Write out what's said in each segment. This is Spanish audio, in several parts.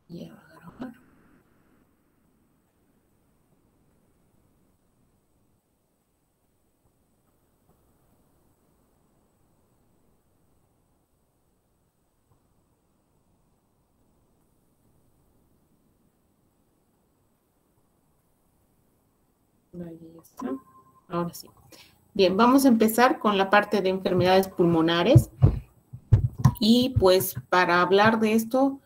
Y a grabar. Ahí está. Ahora sí. Bien, vamos a empezar con la parte de enfermedades pulmonares. Y pues para hablar de esto,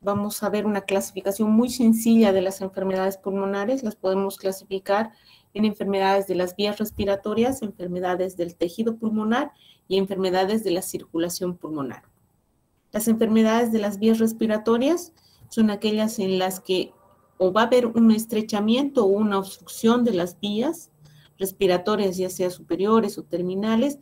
vamos a ver una clasificación muy sencilla de las enfermedades pulmonares. Las podemos clasificar en enfermedades de las vías respiratorias, enfermedades del tejido pulmonar y enfermedades de la circulación pulmonar. Las enfermedades de las vías respiratorias son aquellas en las que o va a haber un estrechamiento o una obstrucción de las vías respiratorias, ya sea superiores o terminales,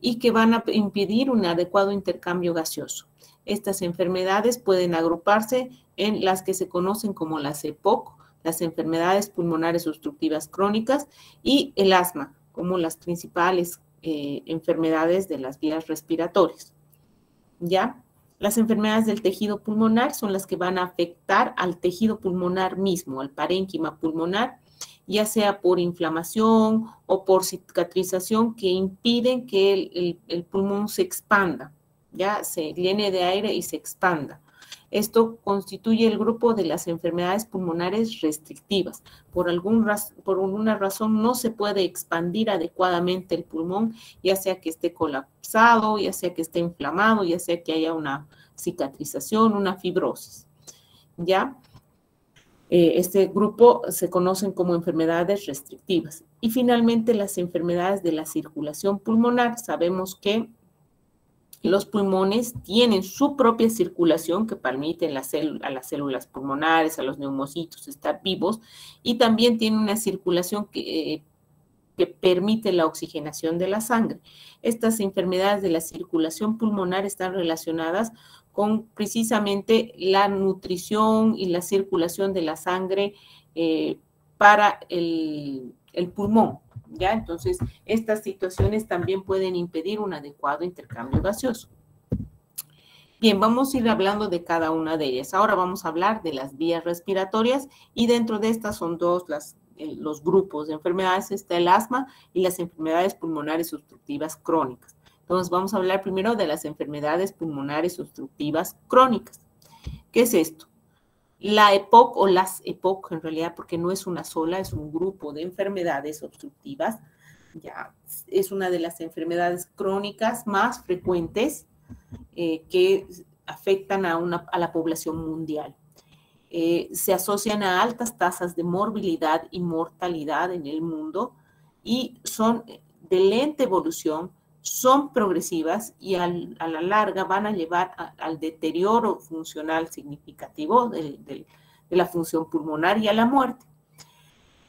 y que van a impedir un adecuado intercambio gaseoso. Estas enfermedades pueden agruparse en las que se conocen como las EPOC, las enfermedades pulmonares obstructivas crónicas, y el asma, como las principales enfermedades de las vías respiratorias. ¿Ya? Las enfermedades del tejido pulmonar son las que van a afectar al tejido pulmonar mismo, al parénquima pulmonar, ya sea por inflamación o por cicatrización que impiden que el pulmón se expanda, ya se llene de aire y se expanda. Esto constituye el grupo de las enfermedades pulmonares restrictivas. Por alguna razón no se puede expandir adecuadamente el pulmón, ya sea que esté colapsado, ya sea que esté inflamado, ya sea que haya una cicatrización, una fibrosis. ¿Ya? Este grupo se conocen como enfermedades restrictivas. Y finalmente las enfermedades de la circulación pulmonar. Sabemos que los pulmones tienen su propia circulación que permite a las células pulmonares, a los neumocitos estar vivos, y también tiene una circulación que permite la oxigenación de la sangre. Estas enfermedades de la circulación pulmonar están relacionadas con precisamente la nutrición y la circulación de la sangre para el pulmón. ¿Ya? Entonces, estas situaciones también pueden impedir un adecuado intercambio gaseoso. Bien, vamos a ir hablando de cada una de ellas. Ahora vamos a hablar de las vías respiratorias y dentro de estas son los grupos de enfermedades, está el asma y las enfermedades pulmonares obstructivas crónicas. Entonces vamos a hablar primero de las enfermedades pulmonares obstructivas crónicas. ¿Qué es esto? La EPOC o las EPOC en realidad, porque no es una sola, es un grupo de enfermedades obstructivas, ya es una de las enfermedades crónicas más frecuentes que afectan a la población mundial. Se asocian a altas tasas de morbilidad y mortalidad en el mundo y son de lenta evolución, son progresivas y a la larga van a llevar al deterioro funcional significativo de la función pulmonar y a la muerte.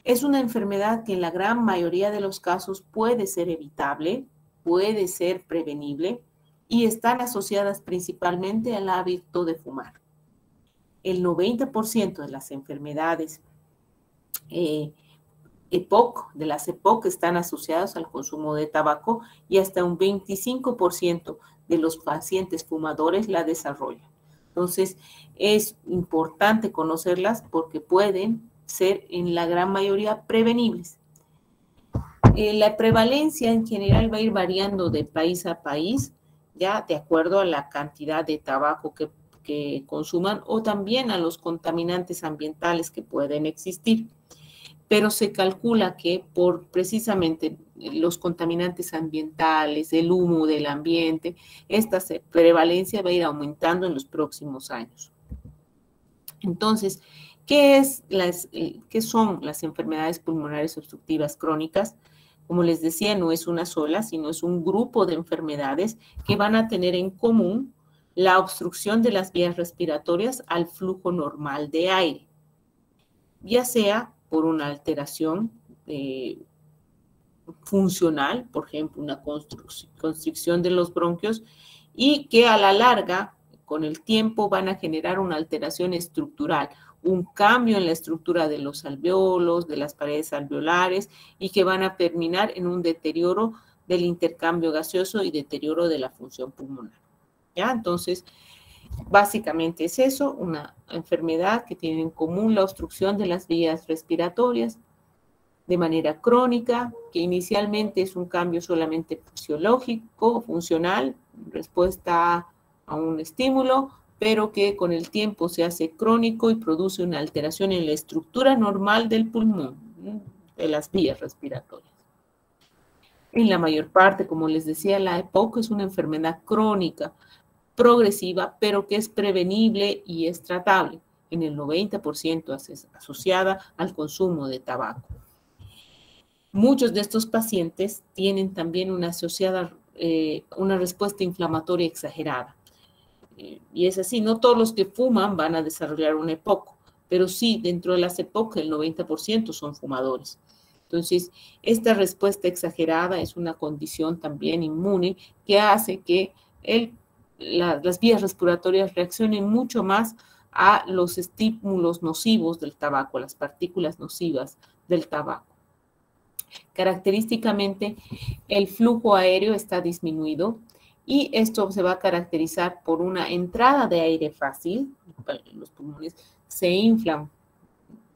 Es una enfermedad que en la gran mayoría de los casos puede ser evitable, puede ser prevenible y están asociadas principalmente al hábito de fumar. El 90% de las enfermedades EPOC, de las EPOC, están asociadas al consumo de tabaco y hasta un 25% de los pacientes fumadores la desarrollan. Entonces, es importante conocerlas porque pueden ser en la gran mayoría prevenibles. La prevalencia en general va a ir variando de país a país, ya de acuerdo a la cantidad de tabaco que consuman o también a los contaminantes ambientales que pueden existir. Pero se calcula que por precisamente los contaminantes ambientales, el humo del ambiente, esta prevalencia va a ir aumentando en los próximos años. Entonces, ¿qué son las enfermedades pulmonares obstructivas crónicas? Como les decía, no es una sola, sino es un grupo de enfermedades que van a tener en común la obstrucción de las vías respiratorias al flujo normal de aire, ya sea por una alteración funcional, por ejemplo, una constricción de los bronquios, y que a la larga, con el tiempo, van a generar una alteración estructural, un cambio en la estructura de los alveolos, de las paredes alveolares, y que van a terminar en un deterioro del intercambio gaseoso y deterioro de la función pulmonar. ¿Ya? Entonces, Básicamente es eso, una enfermedad que tiene en común la obstrucción de las vías respiratorias de manera crónica, que inicialmente es un cambio solamente fisiológico, funcional, respuesta a un estímulo, pero que con el tiempo se hace crónico y produce una alteración en la estructura normal del pulmón, de las vías respiratorias. En la mayor parte, como les decía, la EPOC es una enfermedad crónica, progresiva, pero que es prevenible y es tratable, en el 90% asociada al consumo de tabaco. Muchos de estos pacientes tienen también una asociada, una respuesta inflamatoria exagerada. Y es así, no todos los que fuman van a desarrollar una EPOC, pero sí, dentro de las EPOC el 90% son fumadores. Entonces, esta respuesta exagerada es una condición también inmune que hace que las vías respiratorias reaccionen mucho más a los estímulos nocivos del tabaco, las partículas nocivas del tabaco. Característicamente, el flujo aéreo está disminuido y esto se va a caracterizar por una entrada de aire fácil. Los pulmones se inflan,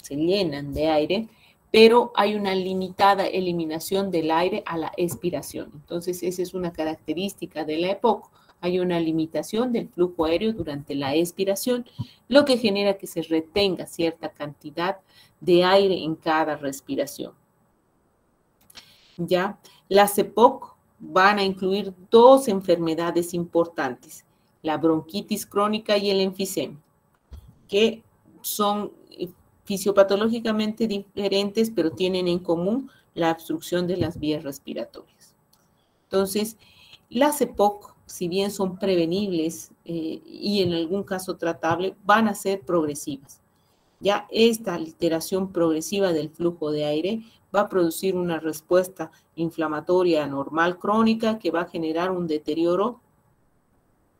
se llenan de aire, pero hay una limitada eliminación del aire a la expiración. Entonces, esa es una característica de la EPOC. Hay una limitación del flujo aéreo durante la expiración, lo que genera que se retenga cierta cantidad de aire en cada respiración. ¿Ya? Las EPOC van a incluir dos enfermedades importantes, la bronquitis crónica y el enfisema, que son fisiopatológicamente diferentes, pero tienen en común la obstrucción de las vías respiratorias. Entonces, las EPOC, si bien son prevenibles y en algún caso tratables, van a ser progresivas. Ya esta alteración progresiva del flujo de aire va a producir una respuesta inflamatoria anormal crónica que va a generar un deterioro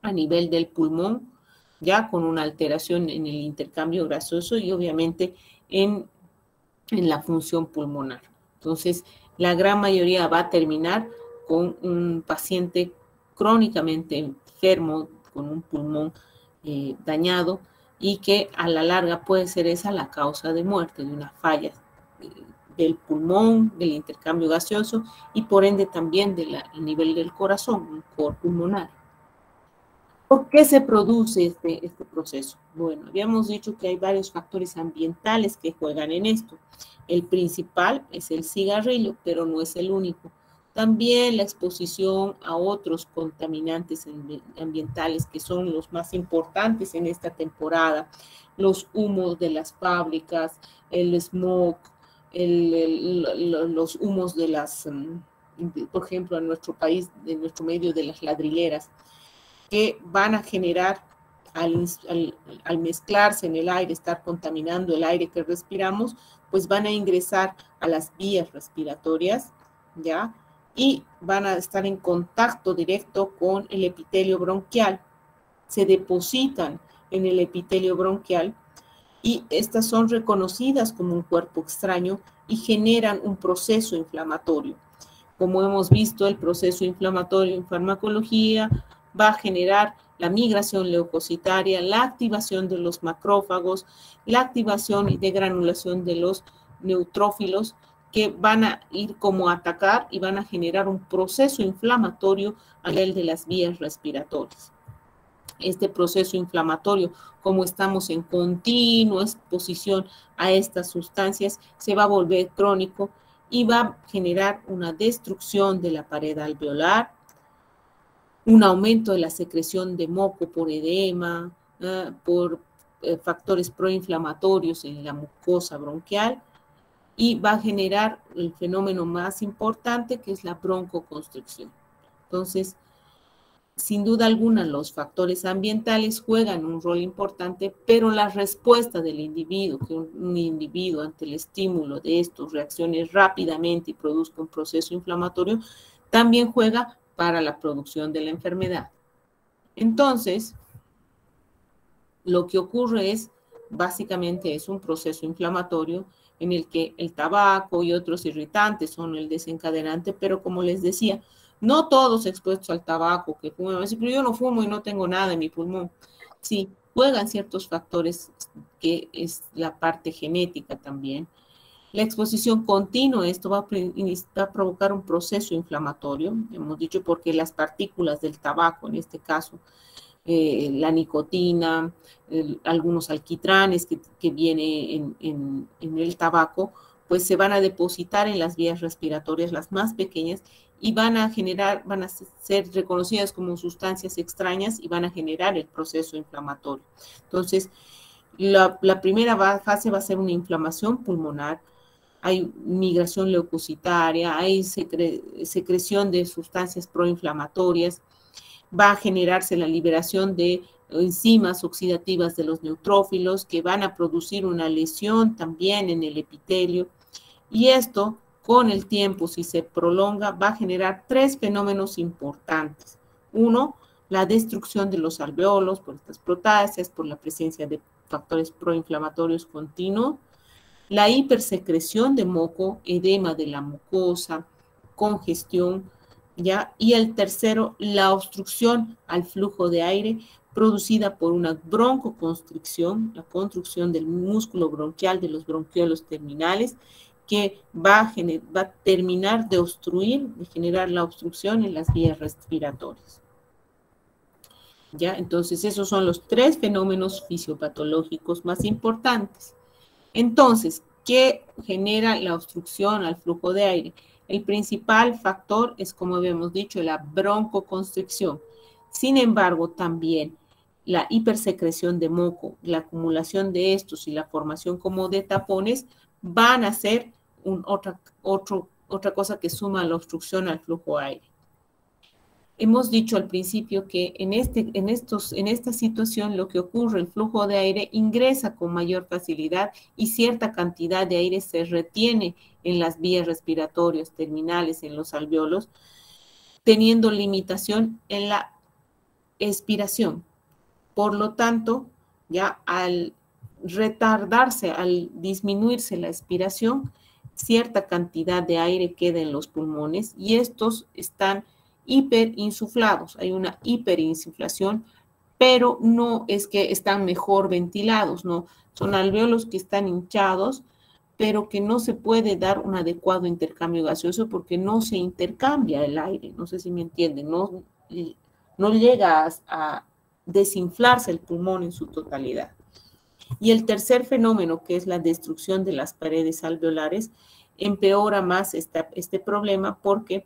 a nivel del pulmón, ya con una alteración en el intercambio gaseoso y obviamente en la función pulmonar. Entonces, la gran mayoría va a terminar con un paciente crónicamente enfermo, con un pulmón dañado, y que a la larga puede ser esa la causa de muerte, de una falla del pulmón, del intercambio gaseoso y por ende también del nivel del corazón, un cor pulmonar. ¿Por qué se produce este proceso? Bueno, habíamos dicho que hay varios factores ambientales que juegan en esto. El principal es el cigarrillo, pero no es el único. También la exposición a otros contaminantes ambientales que son los más importantes en esta temporada, los humos de las fábricas, el smog, los humos de las, por ejemplo, en nuestro país, en nuestro medio de las ladrilleras, que van a generar al mezclarse en el aire, estar contaminando el aire que respiramos, pues van a ingresar a las vías respiratorias, ¿ya? Y van a estar en contacto directo con el epitelio bronquial. Se depositan en el epitelio bronquial y estas son reconocidas como un cuerpo extraño y generan un proceso inflamatorio. Como hemos visto, el proceso inflamatorio en farmacología va a generar la migración leucocitaria, la activación de los macrófagos, la activación y degranulación de los neutrófilos que van a ir como a atacar y van a generar un proceso inflamatorio a nivel de las vías respiratorias. Este proceso inflamatorio, como estamos en continua exposición a estas sustancias, se va a volver crónico y va a generar una destrucción de la pared alveolar, un aumento de la secreción de moco por edema, por factores proinflamatorios en la mucosa bronquial y va a generar el fenómeno más importante que es la broncoconstricción. Entonces, sin duda alguna, los factores ambientales juegan un rol importante, pero la respuesta del individuo, que un individuo ante el estímulo de estos reaccione rápidamente y produzca un proceso inflamatorio, también juega para la producción de la enfermedad. Entonces, lo que ocurre es, básicamente, es un proceso inflamatorio en el que el tabaco y otros irritantes son el desencadenante, pero como les decía, no todos expuestos al tabaco que fuman. Pero yo no fumo y no tengo nada en mi pulmón. Sí, juegan ciertos factores que es la parte genética también. La exposición continua, esto va a provocar un proceso inflamatorio, hemos dicho, porque las partículas del tabaco, en este caso, la nicotina, algunos alquitranes que viene en el tabaco, pues se van a depositar en las vías respiratorias, las más pequeñas, y van a ser reconocidas como sustancias extrañas y van a generar el proceso inflamatorio. Entonces, la primera fase va a ser una inflamación pulmonar, hay migración leucocitaria, hay secreción de sustancias proinflamatorias, va a generarse la liberación de enzimas oxidativas de los neutrófilos que van a producir una lesión también en el epitelio, y esto con el tiempo, si se prolonga, va a generar tres fenómenos importantes. Uno, la destrucción de los alveolos por estas proteasas, por la presencia de factores proinflamatorios continuos, la hipersecreción de moco, edema de la mucosa, congestión, ¿ya? Y el tercero, la obstrucción al flujo de aire producida por una broncoconstricción, la construcción del músculo bronquial de los bronquiolos terminales, que va a terminar de obstruir, de generar la obstrucción en las vías respiratorias. ¿Ya? Entonces, esos son los tres fenómenos fisiopatológicos más importantes. Entonces, ¿qué genera la obstrucción al flujo de aire? El principal factor es, como habíamos dicho, la broncoconstricción. Sin embargo, también la hipersecreción de moco, la acumulación de estos y la formación como de tapones van a ser otra cosa que suma la obstrucción al flujo de aire. Hemos dicho al principio que en esta situación lo que ocurre, el flujo de aire ingresa con mayor facilidad y cierta cantidad de aire se retiene en las vías respiratorias terminales, en los alveolos, teniendo limitación en la expiración. Por lo tanto, ya al retardarse, al disminuirse la expiración, cierta cantidad de aire queda en los pulmones y estos están hiperinsuflados, hay una hiperinsuflación, pero no es que están mejor ventilados, no, son alveolos que están hinchados, pero que no se puede dar un adecuado intercambio gaseoso porque no se intercambia el aire, no sé si me entienden, no llega a desinflarse el pulmón en su totalidad. Y el tercer fenómeno, que es la destrucción de las paredes alveolares, empeora más este problema porque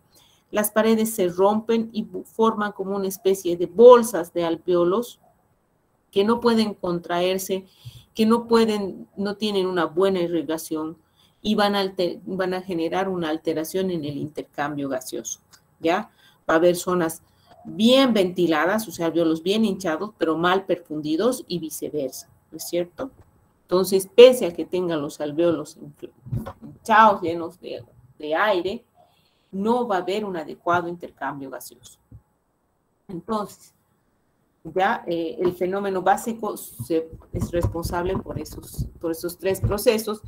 las paredes se rompen y forman como una especie de bolsas de alveolos que no pueden contraerse, que no tienen una buena irrigación y van a generar una alteración en el intercambio gaseoso, ¿ya? Va a haber zonas bien ventiladas, o sea, alveolos bien hinchados, pero mal perfundidos y viceversa, ¿no es cierto? Entonces, pese a que tengan los alveolos hinchados, llenos de aire, no va a haber un adecuado intercambio gaseoso. Entonces, ya el fenómeno básico es responsable por esos tres procesos.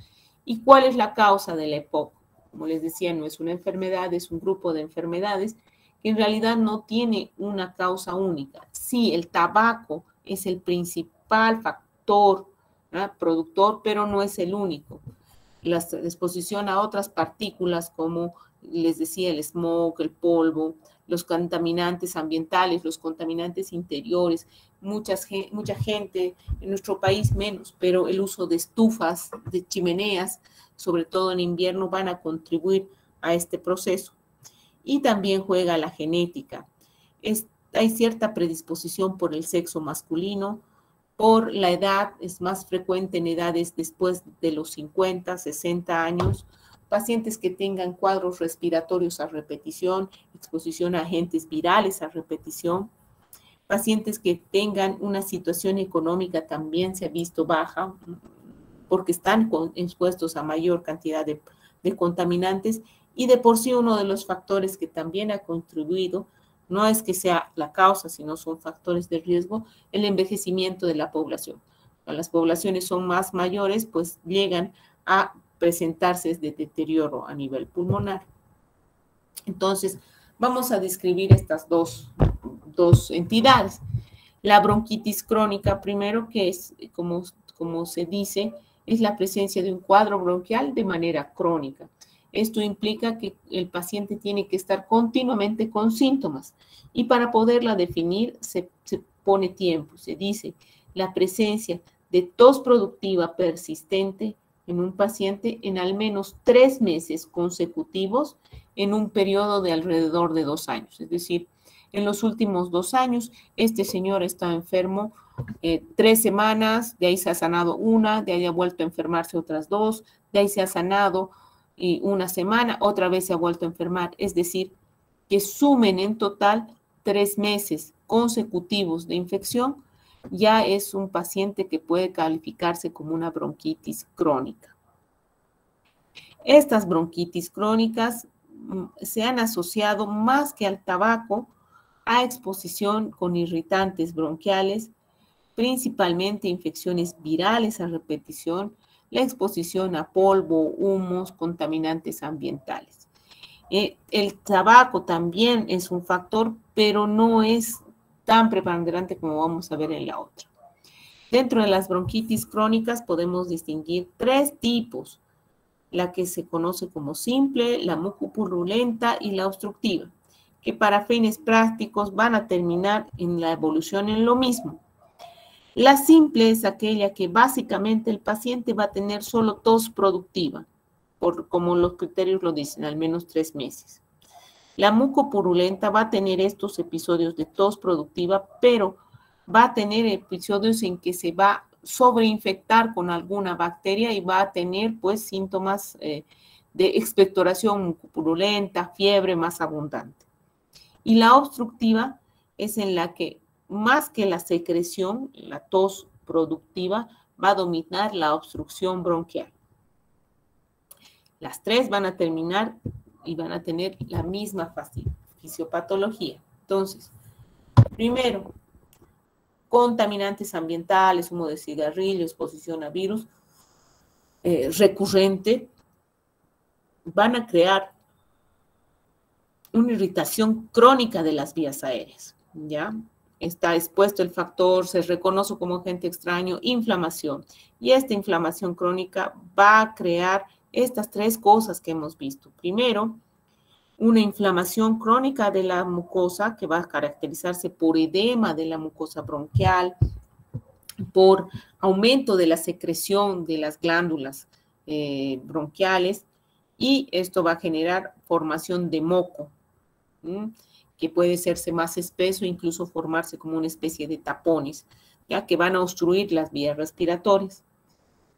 ¿Y cuál es la causa de la EPOC? Como les decía, no es una enfermedad, es un grupo de enfermedades que en realidad no tiene una causa única. Sí, el tabaco es el principal factor productor, pero no es el único. La exposición a otras partículas como les decía, el smog, el polvo, los contaminantes ambientales, los contaminantes interiores, mucha gente, en nuestro país menos, pero el uso de estufas, de chimeneas, sobre todo en invierno, van a contribuir a este proceso. Y también juega la genética. Hay cierta predisposición por el sexo masculino, por la edad, es más frecuente en edades después de los 50, 60 años, pacientes que tengan cuadros respiratorios a repetición, exposición a agentes virales a repetición, pacientes que tengan una situación económica también se ha visto baja porque están expuestos a mayor cantidad de contaminantes y de por sí uno de los factores que también ha contribuido, no es que sea la causa, sino son factores de riesgo, el envejecimiento de la población. Cuando las poblaciones son más mayores, pues llegan a presentarse de deterioro a nivel pulmonar. Entonces, vamos a describir estas dos entidades. La bronquitis crónica, primero, que es, como se dice, es la presencia de un cuadro bronquial de manera crónica. Esto implica que el paciente tiene que estar continuamente con síntomas y para poderla definir se pone tiempo. Se dice la presencia de tos productiva persistente en un paciente en al menos 3 meses consecutivos en un periodo de alrededor de 2 años. Es decir, en los últimos 2 años, este señor está enfermo 3 semanas, de ahí se ha sanado una, de ahí ha vuelto a enfermarse otras 2, de ahí se ha sanado y una semana, otra vez se ha vuelto a enfermar. Es decir, que sumen en total 3 meses consecutivos de infección, ya es un paciente que puede calificarse como una bronquitis crónica. Estas bronquitis crónicas se han asociado más que al tabaco a exposición con irritantes bronquiales, principalmente infecciones virales a repetición, la exposición a polvo, humos, contaminantes ambientales. El tabaco también es un factor, pero no es tan preponderante como vamos a ver en la otra. Dentro de las bronquitis crónicas podemos distinguir 3 tipos, la que se conoce como simple, la mucopurulenta y la obstructiva, que para fines prácticos van a terminar en la evolución en lo mismo. La simple es aquella que básicamente el paciente va a tener solo tos productiva, como los criterios lo dicen, al menos 3 meses. La mucopurulenta va a tener estos episodios de tos productiva, pero va a tener episodios en que se va a sobreinfectar con alguna bacteria y va a tener pues síntomas de expectoración mucopurulenta, fiebre más abundante. Y la obstructiva es en la que más que la secreción, la tos productiva, va a dominar la obstrucción bronquial. Las 3 van a terminar y van a tener la misma fisiopatología. Entonces, primero, contaminantes ambientales, humo de cigarrillo, exposición a virus recurrente, van a crear una irritación crónica de las vías aéreas, ¿ya? Está expuesto el factor, se reconoce como agente extraño, inflamación. Y esta inflamación crónica va a crear estas 3 cosas que hemos visto. Primero, una inflamación crónica de la mucosa que va a caracterizarse por edema de la mucosa bronquial, por aumento de la secreción de las glándulas bronquiales, y esto va a generar formación de moco, que puede hacerse más espeso e incluso formarse como una especie de tapones, ya que van a obstruir las vías respiratorias.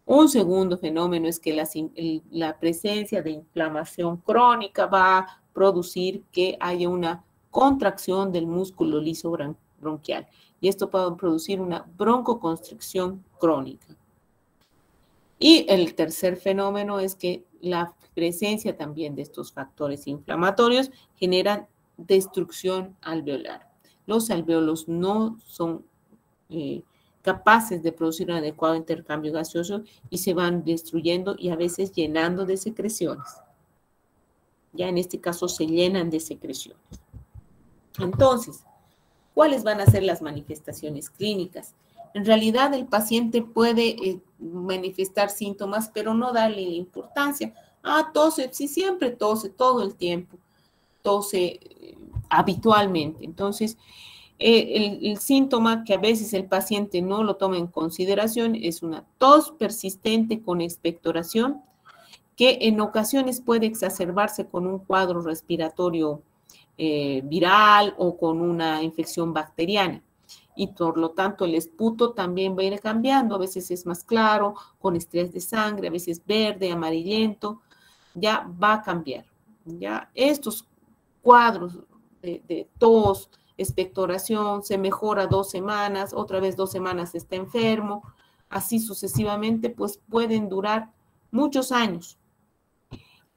Un segundo fenómeno es que la presencia de inflamación crónica va a producir que haya una contracción del músculo liso bronquial, y esto puede producir una broncoconstricción crónica. Y el tercer fenómeno es que la presencia también de estos factores inflamatorios generan destrucción alveolar. Los alvéolos no son capaces de producir un adecuado intercambio gaseoso y se van destruyendo y a veces llenando de secreciones. Ya en este caso se llenan de secreciones. Entonces, ¿cuáles van a ser las manifestaciones clínicas? En realidad el paciente puede manifestar síntomas, pero no darle importancia. Tose, sí, siempre tose, todo el tiempo, tose habitualmente. Entonces, el síntoma que a veces el paciente no lo toma en consideración es una tos persistente con expectoración, que en ocasiones puede exacerbarse con un cuadro respiratorio viral o con una infección bacteriana. Y por lo tanto el esputo también va a ir cambiando, a veces es más claro, con estrés de sangre, a veces verde, amarillento, ya va a cambiar. Ya estos cuadros de tos, expectoración, se mejora 2 semanas, otra vez 2 semanas está enfermo, así sucesivamente, pues pueden durar muchos años.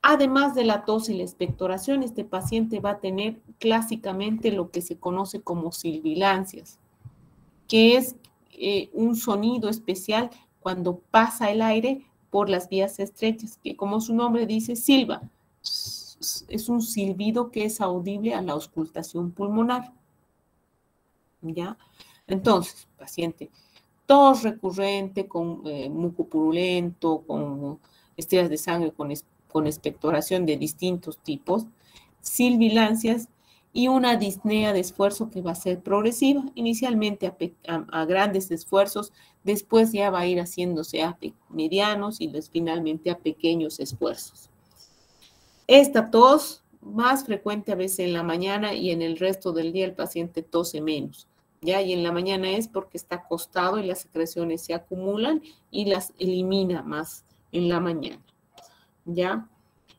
Además de la tos y la expectoración, este paciente va a tener clásicamente lo que se conoce como sibilancias, que es un sonido especial cuando pasa el aire por las vías estrechas, que como su nombre dice, silba. Es un silbido que es audible a la auscultación pulmonar. ¿Ya? Entonces, paciente tos recurrente con muco purulento, con estrías de sangre, con expectoración de distintos tipos, sibilancias y una disnea de esfuerzo que va a ser progresiva, inicialmente a grandes esfuerzos, después ya va a ir haciéndose a medianos y finalmente a pequeños esfuerzos. Esta tos, más frecuente a veces en la mañana y en el resto del día el paciente tose menos. ¿Ya? Y en la mañana es porque está acostado y las secreciones se acumulan y las elimina más en la mañana, ¿ya?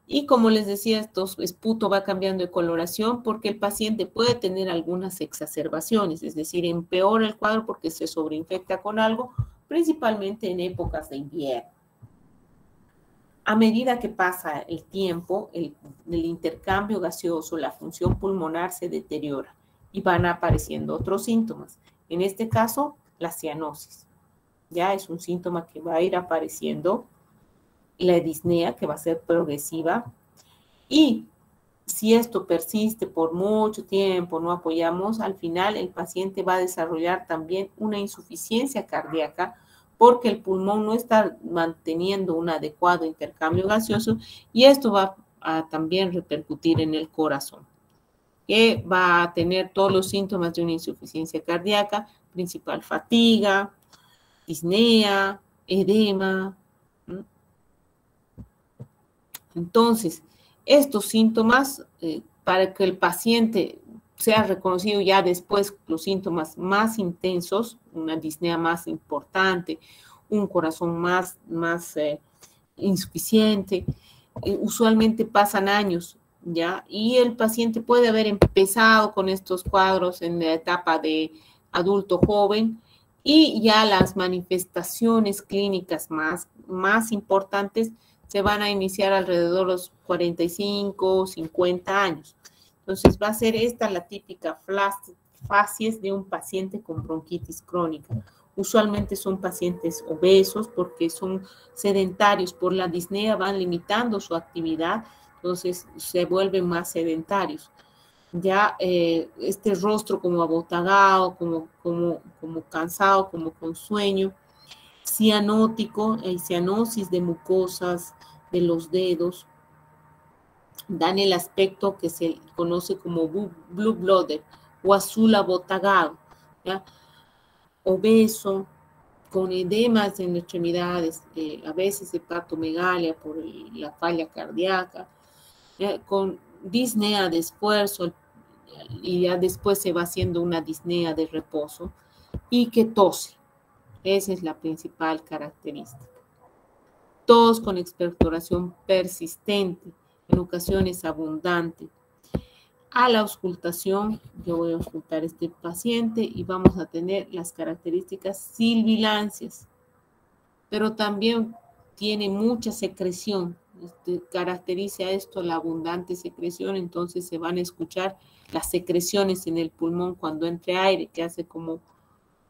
Y como les decía, esto esputo va cambiando de coloración porque el paciente puede tener algunas exacerbaciones, es decir, empeora el cuadro porque se sobreinfecta con algo, principalmente en épocas de invierno. A medida que pasa el tiempo, el intercambio gaseoso, la función pulmonar se deteriora y van apareciendo otros síntomas. En este caso, la cianosis. Ya es un síntoma que va a ir apareciendo, la disnea, que va a ser progresiva. Y si esto persiste por mucho tiempo, no apoyamos, al final el paciente va a desarrollar también una insuficiencia cardíaca porque el pulmón no está manteniendo un adecuado intercambio gaseoso y esto va a también repercutir en el corazón, que va a tener todos los síntomas de una insuficiencia cardíaca, principal fatiga, disnea, edema. Entonces, estos síntomas, para que el paciente sea reconocido ya después, los síntomas más intensos, una disnea más importante, un corazón más insuficiente, usualmente pasan años, ¿ya? Y el paciente puede haber empezado con estos cuadros en la etapa de adulto joven y ya las manifestaciones clínicas más importantes se van a iniciar alrededor de los 45, 50 años. Entonces va a ser esta la típica facies de un paciente con bronquitis crónica. Usualmente son pacientes obesos porque son sedentarios, por la disnea van limitando su actividad, entonces se vuelven más sedentarios. Ya este rostro como abotagado, como cansado, como con sueño, cianótico, cianosis de mucosas de los dedos, dan el aspecto que se conoce como blue blooded o azul abotagado, ¿ya? Obeso, con edemas en extremidades, a veces hepatomegalia por la falla cardíaca, con disnea de esfuerzo y ya después se va haciendo una disnea de reposo y que tose. Esa es la principal característica. Tos con expectoración persistente, en ocasiones abundante. A la auscultación, yo voy a auscultar a este paciente y vamos a tener las características sibilancias, pero también tiene mucha secreción. Caracteriza esto la abundante secreción, entonces se van a escuchar las secreciones en el pulmón cuando entre aire, que hace como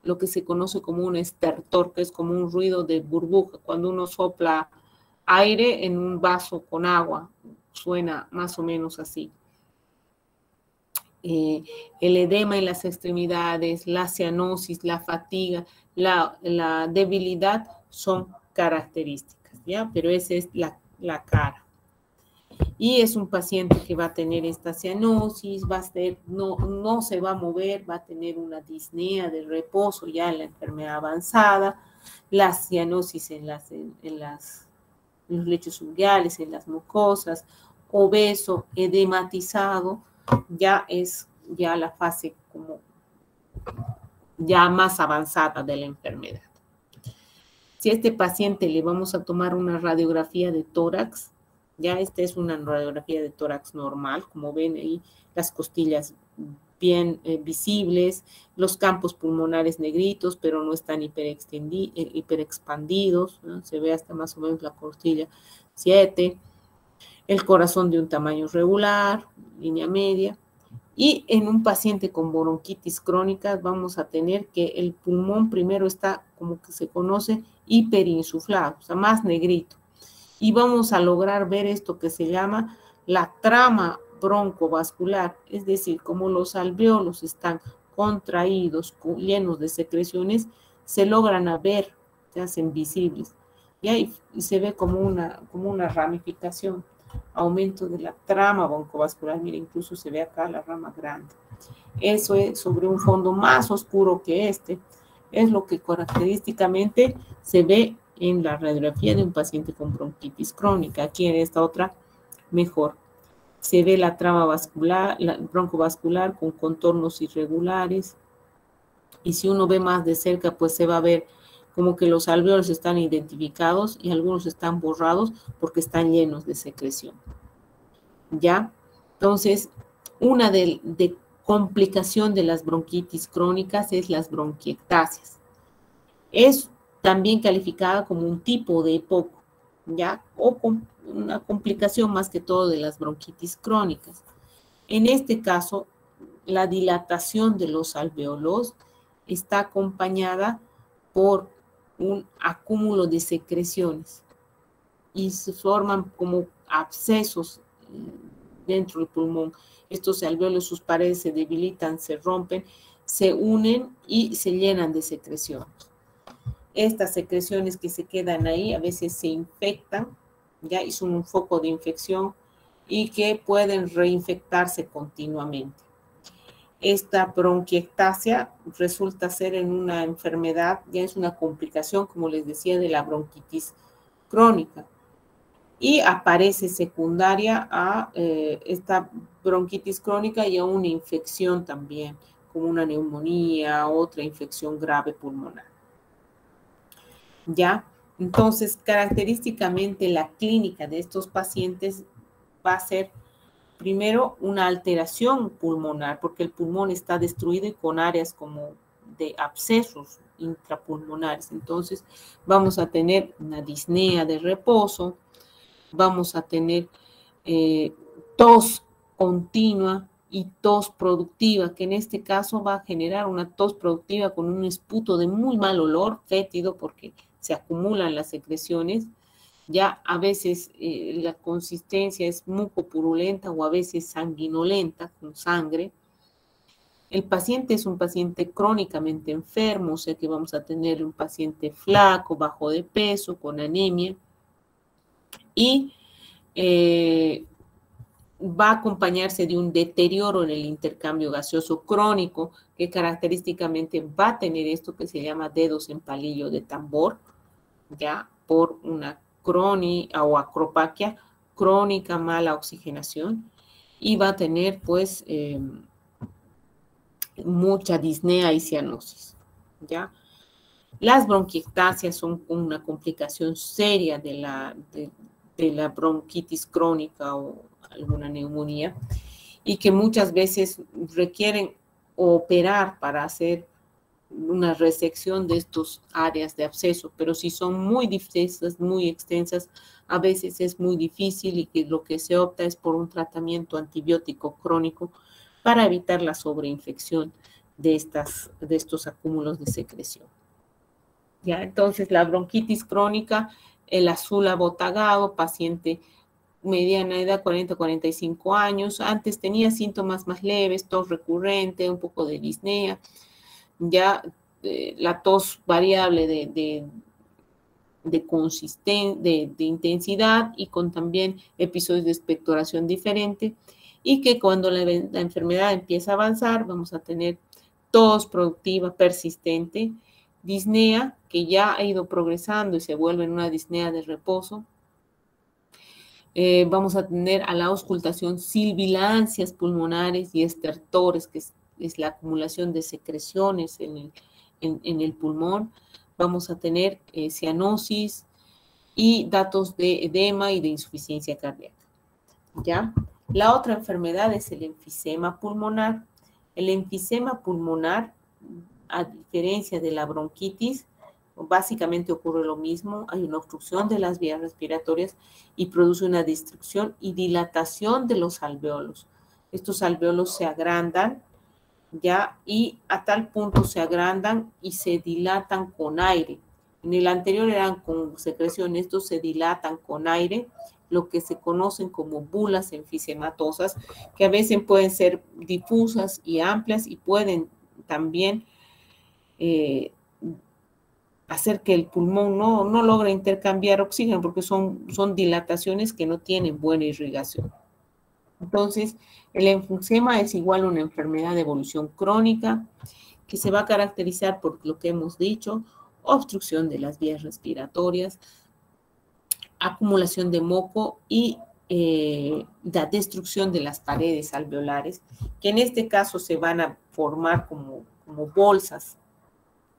lo que se conoce como un estertor, que es como un ruido de burbuja. Cuando uno sopla aire en un vaso con agua, suena más o menos así. El edema en las extremidades, la cianosis, la fatiga, la debilidad son características, ¿ya? Pero esa es la cara. Y es un paciente que va a tener esta cianosis, va a ser, no se va a mover, va a tener una disnea de reposo ya en la enfermedad avanzada, la cianosis en los lechos unguiales, en las mucosas, obeso, edematizado, ya es ya la fase como ya más avanzada de la enfermedad. Si a este paciente le vamos a tomar una radiografía de tórax, ya esta es una radiografía de tórax normal, como ven ahí las costillas bien visibles, los campos pulmonares negritos, pero no están hiperexpandidos, ¿no? Se ve hasta más o menos la costilla 7, el corazón de un tamaño regular, línea media, y en un paciente con bronquitis crónica vamos a tener que el pulmón primero está como que se conoce hiperinsuflado, o sea, más negrito. Y vamos a lograr ver esto que se llama la trama broncovascular, es decir, como los alvéolos están contraídos, llenos de secreciones, se logran ver, se hacen visibles, ¿ya? Y se ve como una ramificación, aumento de la trama broncovascular. Mira, incluso se ve acá la rama grande. Eso es sobre un fondo más oscuro que este. Es lo que característicamente se ve en la radiografía de un paciente con bronquitis crónica. Aquí en esta otra, mejor. Se ve la trama vascular, la broncovascular con contornos irregulares. Y si uno ve más de cerca, pues se va a ver como que los alvéolos están identificados y algunos están borrados porque están llenos de secreción. ¿Ya? Entonces, una de complicación de las bronquitis crónicas es las bronquiectasias. Es también calificada como un tipo de EPOC, ¿ya? O con una complicación más que todo de las bronquitis crónicas. En este caso, la dilatación de los alvéolos está acompañada por un acúmulo de secreciones y se forman como abscesos dentro del pulmón. Estos alvéolos, sus paredes se debilitan, se rompen, se unen y se llenan de secreciones. Estas secreciones que se quedan ahí a veces se infectan, ya, y son un foco de infección y que pueden reinfectarse continuamente. Esta bronquiectasia resulta ser en una enfermedad, ya es una complicación, como les decía, de la bronquitis crónica. Y aparece secundaria a esta bronquitis crónica y a una infección también, como una neumonía, otra infección grave pulmonar. ¿Ya? Entonces, característicamente la clínica de estos pacientes va a ser primero una alteración pulmonar, porque el pulmón está destruido y con áreas como de abscesos intrapulmonares. Entonces, vamos a tener una disnea de reposo, vamos a tener tos continua y tos productiva, que en este caso va a generar una tos productiva con un esputo de muy mal olor, fétido, porque se acumulan las secreciones. Ya a veces la consistencia es mucopurulenta o a veces sanguinolenta, con sangre. El paciente es un paciente crónicamente enfermo, o sea que vamos a tener un paciente flaco, bajo de peso, con anemia. Y va a acompañarse de un deterioro en el intercambio gaseoso crónico, que característicamente va a tener esto que se llama dedos en palillo de tambor, ya por una o acropaquia crónica, mala oxigenación, y va a tener pues mucha disnea y cianosis, ¿ya? Las bronquiectasias son una complicación seria de la bronquitis crónica o alguna neumonía y que muchas veces requieren operar para hacer una resección de estas áreas de absceso, pero si son muy difusas, muy extensas, a veces es muy difícil y que lo que se opta es por un tratamiento antibiótico crónico para evitar la sobreinfección de estos acúmulos de secreción. ¿Ya? Entonces, la bronquitis crónica, el azul abotagado, paciente mediana edad, 40-45 años, antes tenía síntomas más leves, tos recurrente, un poco de disnea, ya la tos variable de intensidad y con también episodios de expectoración diferente, y que cuando la enfermedad empieza a avanzar vamos a tener tos productiva persistente, disnea que ya ha ido progresando y se vuelve en una disnea de reposo. Vamos a tener a la auscultación sibilancias pulmonares y estertores, que es la acumulación de secreciones en el pulmón. Vamos a tener cianosis y datos de edema y de insuficiencia cardíaca. ¿Ya? La otra enfermedad es el enfisema pulmonar. El enfisema pulmonar, a diferencia de la bronquitis, básicamente ocurre lo mismo, hay una obstrucción de las vías respiratorias y produce una destrucción y dilatación de los alvéolos. Estos alvéolos se agrandan, ¿ya? Y a tal punto se agrandan y se dilatan con aire. En el anterior eran con secreción, estos se dilatan con aire, lo que se conocen como bulas enfisematosas, que a veces pueden ser difusas y amplias y pueden también hacer que el pulmón no logre intercambiar oxígeno, porque son dilataciones que no tienen buena irrigación. Entonces, el enfisema es igual a una enfermedad de evolución crónica que se va a caracterizar por lo que hemos dicho: obstrucción de las vías respiratorias, acumulación de moco y la destrucción de las paredes alveolares, que en este caso se van a formar como bolsas,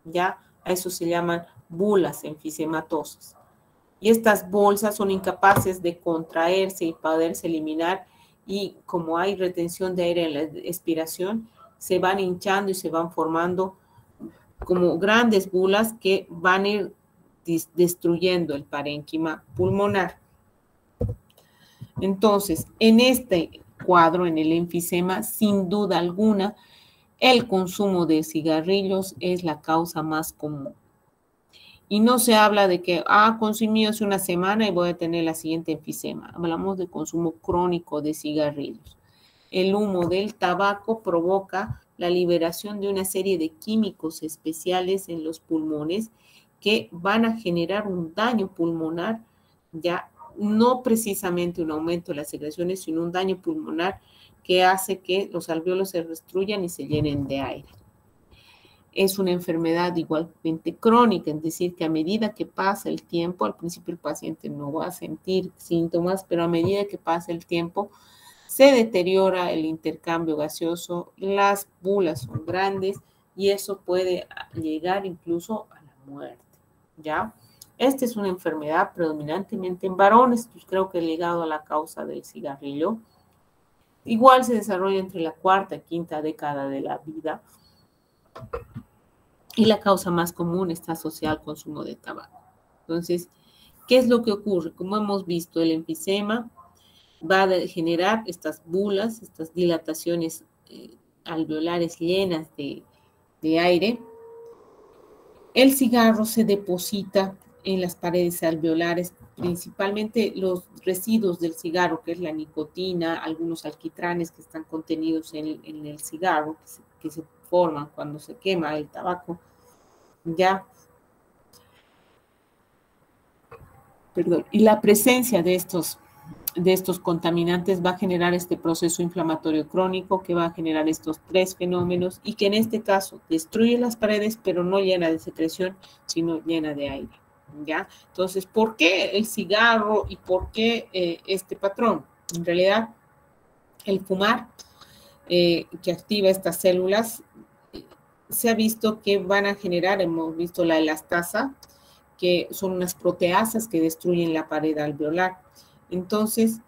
¿ya? A eso se llaman bulas enfisematosas. Y estas bolsas son incapaces de contraerse y poderse eliminar, y como hay retención de aire en la expiración, se van hinchando y se van formando como grandes bulas que van a ir destruyendo el parénquima pulmonar. Entonces, en este cuadro, en el enfisema, sin duda alguna, el consumo de cigarrillos es la causa más común. Y no se habla de que, consumí hace una semana y voy a tener la siguiente enfisema. Hablamos de consumo crónico de cigarrillos. El humo del tabaco provoca la liberación de una serie de químicos especiales en los pulmones que van a generar un daño pulmonar, ya no precisamente un aumento de las secreciones, sino un daño pulmonar que hace que los alvéolos se destruyan y se llenen de aire. Es una enfermedad igualmente crónica, es decir, que a medida que pasa el tiempo, al principio el paciente no va a sentir síntomas, pero a medida que pasa el tiempo, se deteriora el intercambio gaseoso, las bulas son grandes y eso puede llegar incluso a la muerte, ¿ya? Esta es una enfermedad predominantemente en varones, pues creo que ligado a la causa del cigarrillo. Igual se desarrolla entre la cuarta y quinta década de la vida. Y la causa más común está asociada al consumo de tabaco. Entonces, ¿qué es lo que ocurre? Como hemos visto, el enfisema va a generar estas bulas, estas dilataciones alveolares llenas de aire. El cigarro se deposita en las paredes alveolares, principalmente los residuos del cigarro, que es la nicotina, algunos alquitranes que están contenidos en el cigarro, que se forman cuando se quema el tabaco, ¿ya? Perdón. Y la presencia de estos contaminantes va a generar este proceso inflamatorio crónico que va a generar estos tres fenómenos y que en este caso destruye las paredes, pero no llena de secreción, sino llena de aire, ¿ya? Entonces, ¿por qué el cigarro y por qué este patrón? En realidad, el fumar que activa estas células, se ha visto que van a generar, hemos visto la elastasa, que son unas proteasas que destruyen la pared alveolar. Entonces,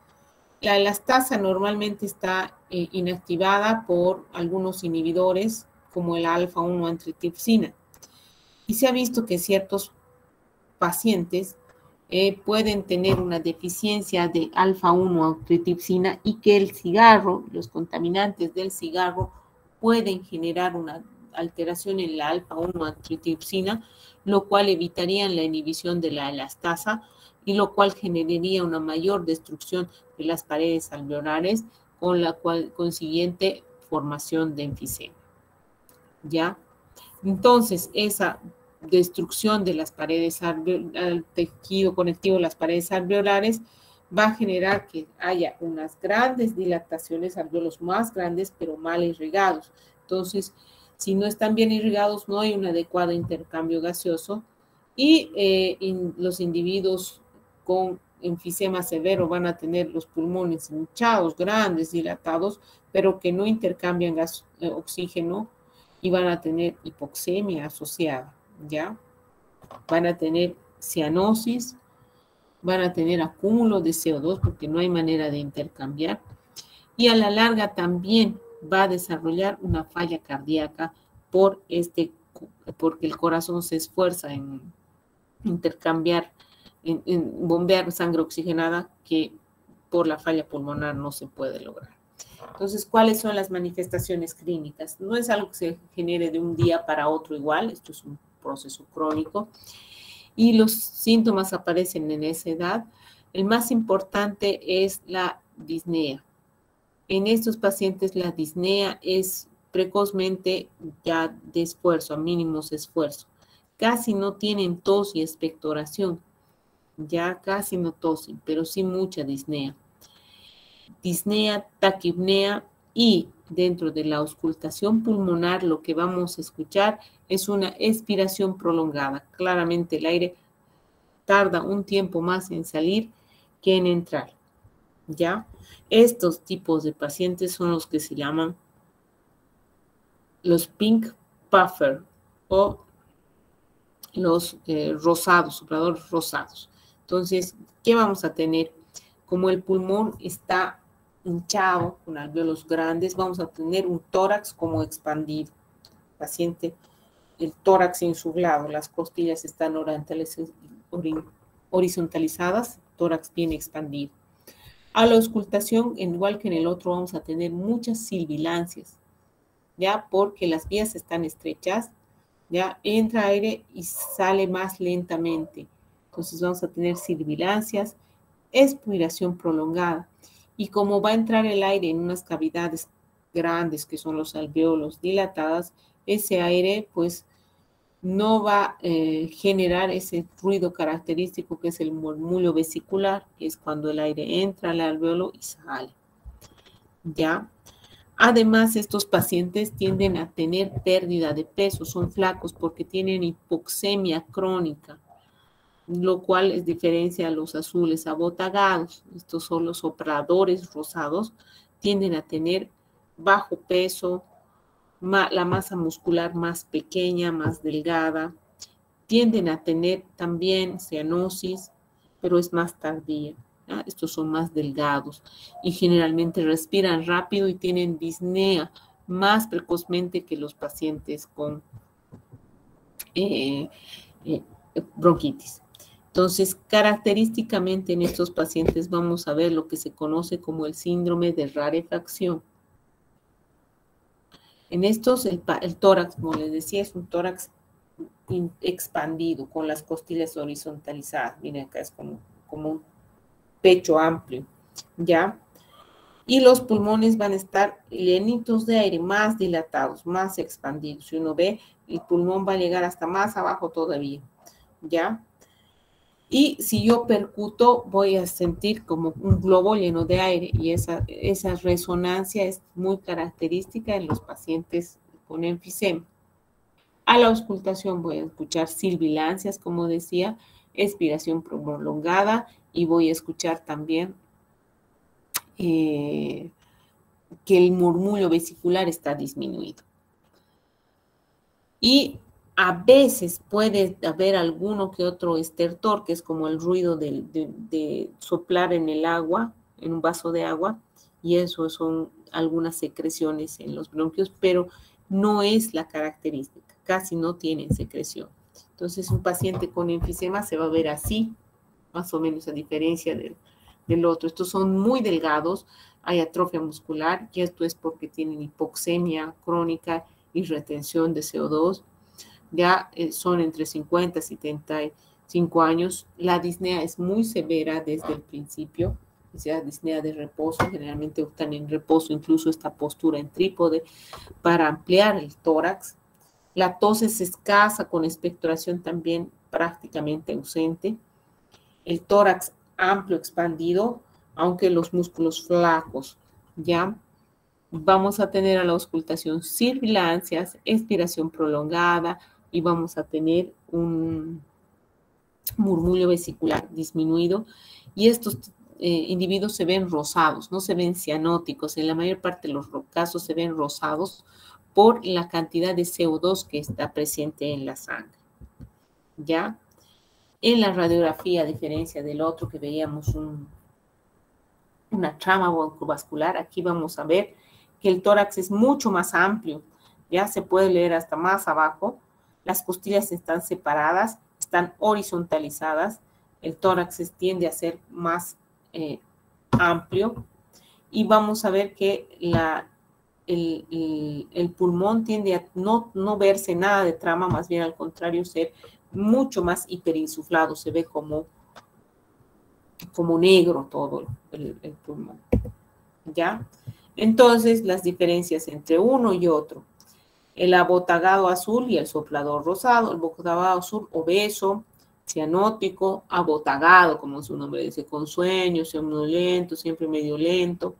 la elastasa normalmente está inactivada por algunos inhibidores, como el alfa-1 antitripsina. Y se ha visto que ciertos pacientes pueden tener una deficiencia de alfa-1 antitripsina y que el cigarro, los contaminantes del cigarro, pueden generar una alteración en la alfa-1 antitripsina, lo cual evitaría la inhibición de la elastasa y lo cual generaría una mayor destrucción de las paredes alveolares, con la consiguiente formación de enfisema, ¿ya? Entonces, esa destrucción de las paredes al tejido conectivo de las paredes alveolares va a generar que haya unas grandes dilataciones, alvéolos más grandes, pero mal irrigados. Entonces, si no están bien irrigados, no hay un adecuado intercambio gaseoso y los individuos con enfisema severo van a tener los pulmones hinchados, grandes, dilatados, pero que no intercambian oxígeno y van a tener hipoxemia asociada, ¿ya? Van a tener cianosis, van a tener acúmulo de CO2 porque no hay manera de intercambiar y a la larga también va a desarrollar una falla cardíaca porque el corazón se esfuerza en intercambiar, en bombear sangre oxigenada que por la falla pulmonar no se puede lograr. Entonces, ¿cuáles son las manifestaciones clínicas? No es algo que se genere de un día para otro igual, esto es un proceso crónico y los síntomas aparecen en esa edad. El más importante es la disnea. En estos pacientes la disnea es precozmente ya de esfuerzo, a mínimos esfuerzos. Casi no tienen tos y expectoración, ya casi no tosen, pero sí mucha disnea. Disnea, taquipnea y dentro de la auscultación pulmonar lo que vamos a escuchar es una expiración prolongada. Claramente el aire tarda un tiempo más en salir que en entrar, ¿ya? Estos tipos de pacientes son los que se llaman los pink puffer o los rosados, sopladores rosados. Entonces, ¿qué vamos a tener? Como el pulmón está hinchado con alvéolos grandes, vamos a tener un tórax como expandido. Paciente, el tórax insublado, las costillas están horizontalizadas, tórax bien expandido. A la auscultación, igual que en el otro, vamos a tener muchas sibilancias, ¿ya? Porque las vías están estrechas, ¿ya? Entra aire y sale más lentamente. Entonces vamos a tener sibilancias, expiración prolongada. Y como va a entrar el aire en unas cavidades grandes, que son los alvéolos dilatadas, ese aire, pues, no va a generar ese ruido característico que es el murmullo vesicular, que es cuando el aire entra al alvéolo y sale, ¿ya? Además, estos pacientes tienden a tener pérdida de peso, son flacos porque tienen hipoxemia crónica, lo cual es diferencia a los azules abotagados. Estos son los sopladores rosados, tienden a tener bajo peso, la masa muscular más pequeña, más delgada, tienden a tener también cianosis, pero es más tardía. ¿Ya? Estos son más delgados y generalmente respiran rápido y tienen disnea más precozmente que los pacientes con bronquitis. Entonces, característicamente en estos pacientes vamos a ver lo que se conoce como el síndrome de rarefacción. En estos, el tórax, como les decía, es un tórax expandido, con las costillas horizontalizadas. Miren, acá es como un pecho amplio, ¿ya? Y los pulmones van a estar llenitos de aire, más dilatados, más expandidos. Si uno ve, el pulmón va a llegar hasta más abajo todavía, ¿ya? Y si yo percuto, voy a sentir como un globo lleno de aire y esa resonancia es muy característica en los pacientes con enfisema. A la auscultación voy a escuchar sibilancias, como decía, expiración prolongada y voy a escuchar también que el murmullo vesicular está disminuido. Y a veces puede haber alguno que otro estertor, que es como el ruido de soplar en el agua, en un vaso de agua, y eso son algunas secreciones en los bronquios, pero no es la característica, casi no tienen secreción. Entonces, un paciente con enfisema se va a ver así, más o menos a diferencia del otro. Estos son muy delgados, hay atrofia muscular, y esto es porque tienen hipoxemia crónica y retención de CO2. Ya son entre 50 y 75 años. La disnea es muy severa desde el principio, o sea, disnea de reposo, generalmente están en reposo, incluso esta postura en trípode para ampliar el tórax. La tos es escasa, con expectoración también prácticamente ausente. El tórax amplio, expandido, aunque los músculos flacos, ¿ya? Vamos a tener a la auscultación sibilancias, expiración prolongada y vamos a tener un murmullo vesicular disminuido. Y estos individuos se ven rosados, no se ven cianóticos. En la mayor parte de los casos se ven rosados por la cantidad de CO2 que está presente en la sangre, ¿ya? En la radiografía, a diferencia del otro que veíamos una trama broncovascular, aquí vamos a ver que el tórax es mucho más amplio, ya se puede leer hasta más abajo, las costillas están separadas, están horizontalizadas, el tórax tiende a ser más amplio y vamos a ver que el pulmón tiende a no verse nada de trama, más bien al contrario, ser mucho más hiperinsuflado, se ve como negro todo el pulmón, ¿ya? Entonces, las diferencias entre uno y otro. El abotagado azul y el soplador rosado. El abotagado azul obeso, cianótico, abotagado, como su nombre dice, con sueño, somnoliento, siempre medio lento.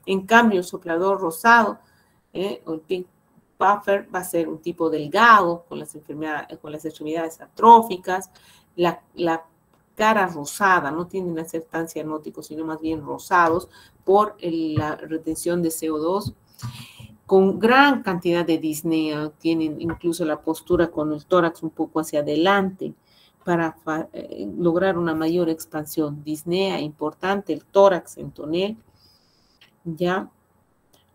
En cambio, el soplador rosado, o el pink puffer, va a ser un tipo delgado, con las extremidades atróficas, la cara rosada, no tienden a ser tan cianóticos, sino más bien rosados por la retención de CO2, con gran cantidad de disnea, tienen incluso la postura con el tórax un poco hacia adelante para lograr una mayor expansión. Disnea importante, el tórax en tonel, ya,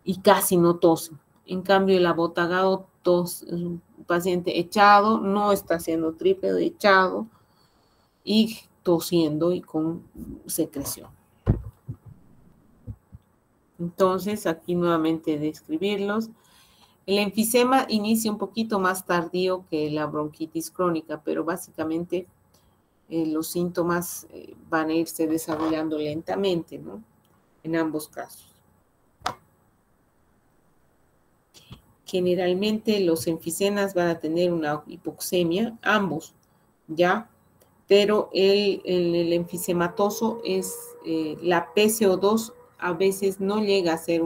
y casi no tosen. En cambio, el abotagado es un paciente echado, no está haciendo trípedo, echado y tosiendo y con secreción. Entonces, aquí nuevamente describirlos. El enfisema inicia un poquito más tardío que la bronquitis crónica, pero básicamente los síntomas van a irse desarrollando lentamente, ¿no? En ambos casos. Generalmente los enfisemas van a tener una hipoxemia, ambos, ¿ya? Pero el enfisematoso es la PCO2 a veces no llega a ser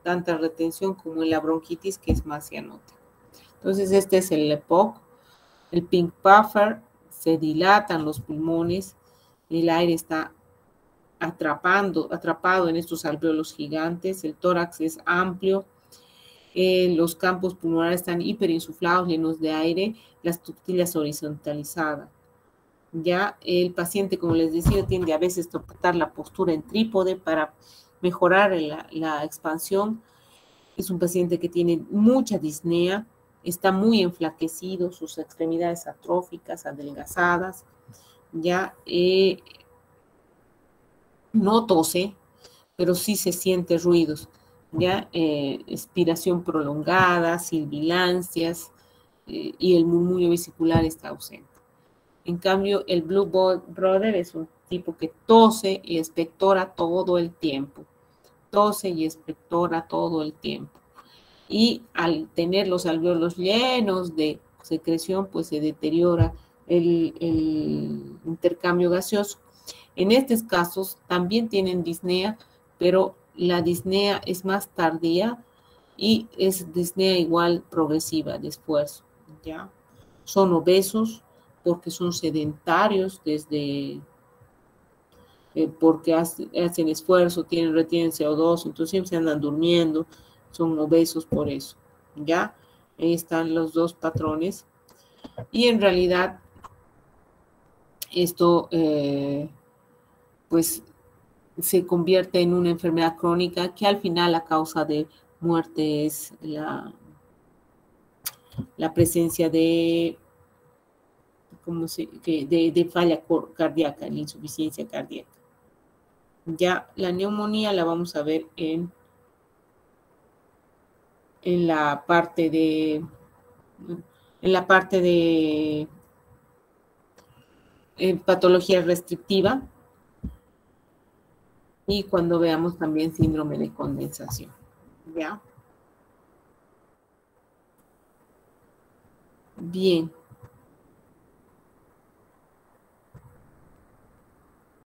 tanta retención como en la bronquitis, que es más cianótica. Entonces, este es el EPOC, el pink puffer, se dilatan los pulmones, el aire está atrapado en estos alvéolos gigantes, el tórax es amplio, los campos pulmonares están hiperinsuflados, llenos de aire, las tortillas horizontalizadas. Ya el paciente, como les decía, tiende a veces a adoptar la postura en trípode para mejorar la expansión. Es un paciente que tiene mucha disnea, está muy enflaquecido, sus extremidades atróficas, adelgazadas, ya no tose, pero sí se siente ruidos, ya expiración prolongada, sibilancias, y el murmullo vesicular está ausente. En cambio, el Blue Brother es un tipo que tose y expectora todo el tiempo. Tose y expectora todo el tiempo. Y al tener los alvéolos llenos de secreción, pues se deteriora el intercambio gaseoso. En estos casos también tienen disnea, pero la disnea es más tardía y es disnea igual progresiva de esfuerzo, ¿ya? Son obesos porque son sedentarios porque hacen esfuerzo, retienen CO2, entonces siempre se andan durmiendo, son obesos por eso, ¿ya? Ahí están los dos patrones. Y en realidad esto pues se convierte en una enfermedad crónica que al final la causa de muerte es la presencia de falla cardíaca, la insuficiencia cardíaca. Ya la neumonía la vamos a ver en la parte de patología restrictiva y cuando veamos también síndrome de condensación. ¿Ya? Bien.